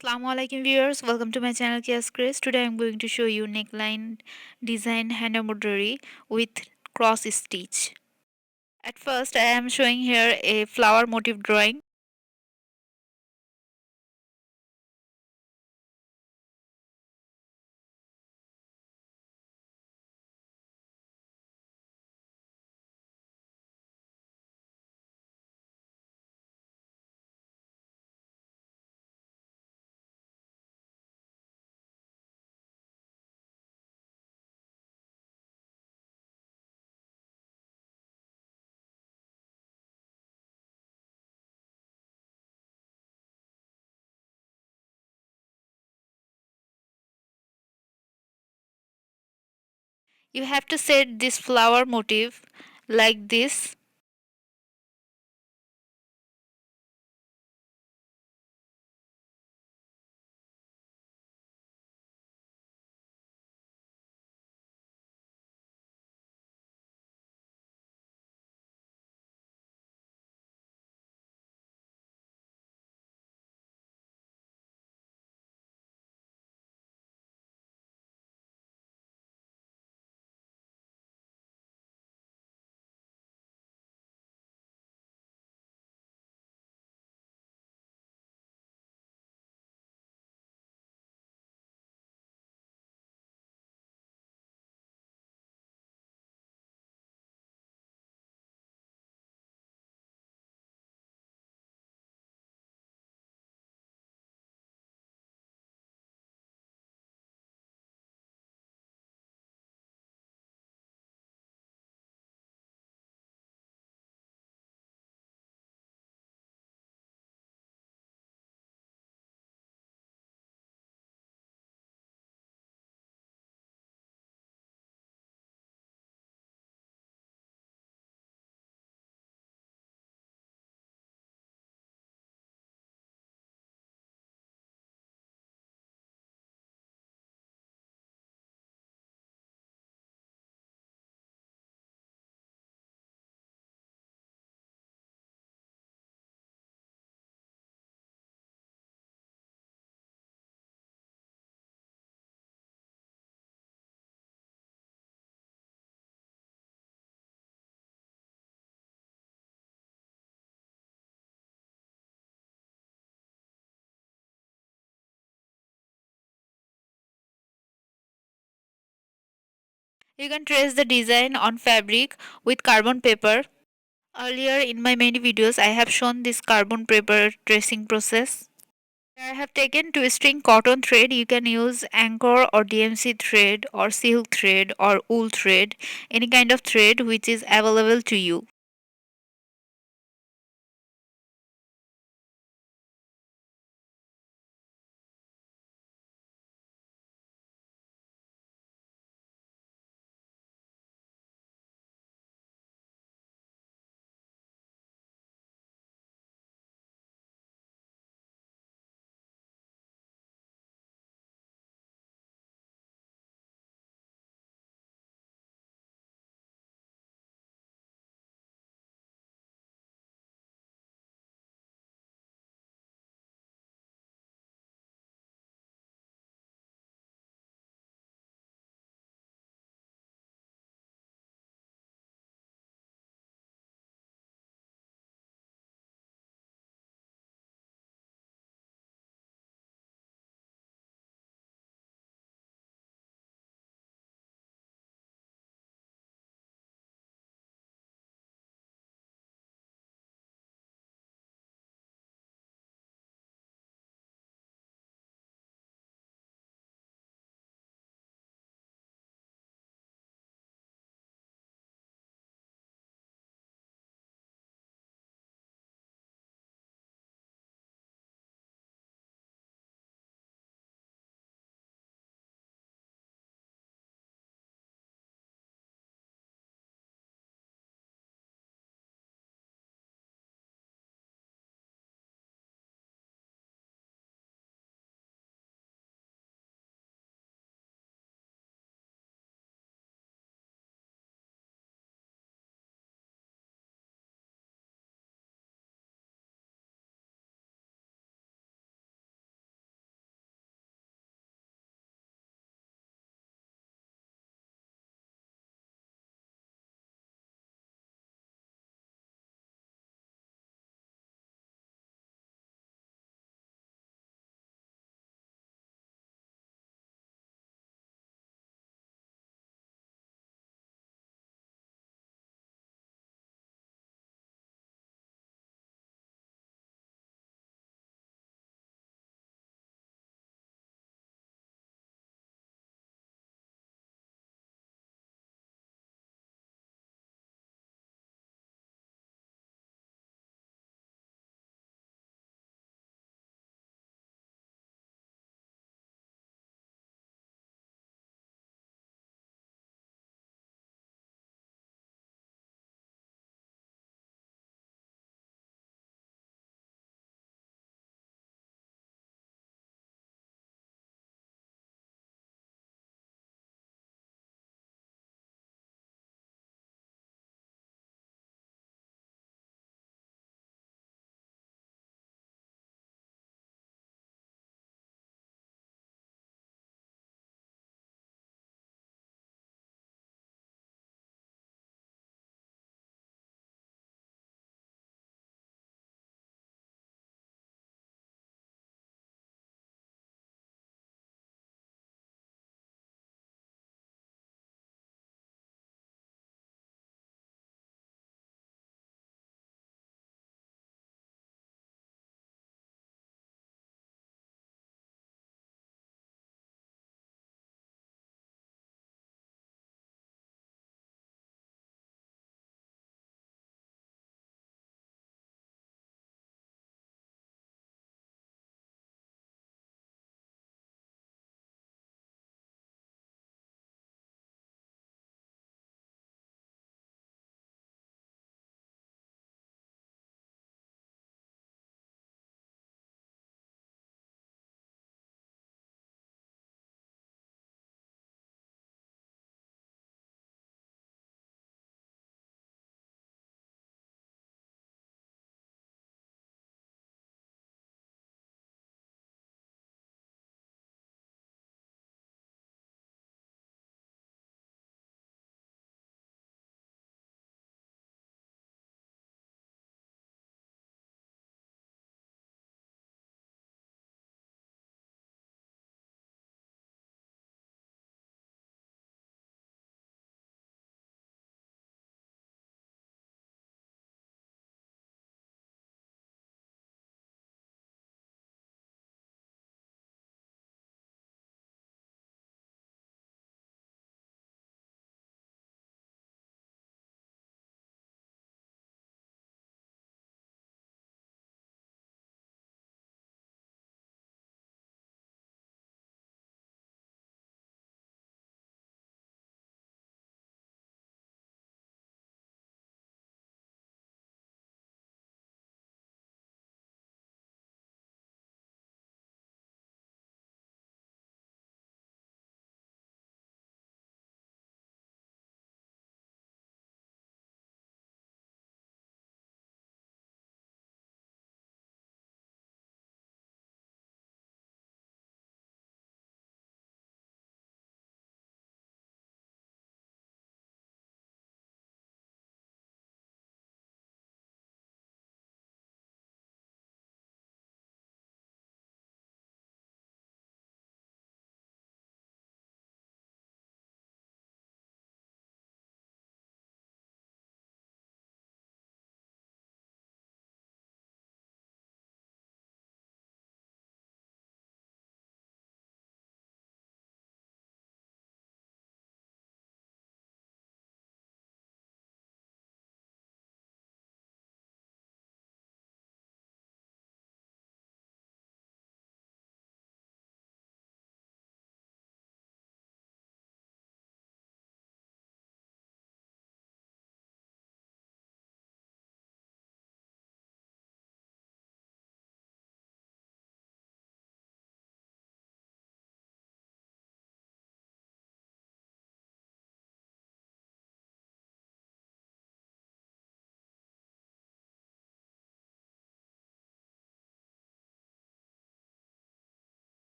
Assalamualaikum viewers, welcome to my channel Craze. Today I'm going to show you neckline design hand embroidery with cross stitch. At first I am showing here a flower motif drawing. You have to set this flower motif like this. You can trace the design on fabric with carbon paper. Earlier in my many videos I have shown this carbon paper tracing process. I have taken two string cotton thread. You can use anchor or DMC thread or silk thread or wool thread, any kind of thread which is available to you.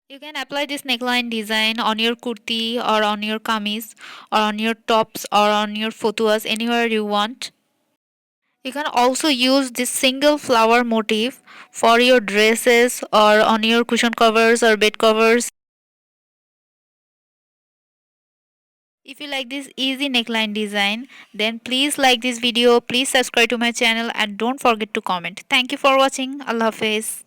You can apply this neckline design on your kurti or on your kameez or on your tops or on your fotuas anywhere you want. You can also use this single flower motif for your dresses or on your cushion covers or bed covers. If you like this easy neckline design, then please like this video, please subscribe to my channel and don't forget to comment. Thank you for watching. Allah Hafiz.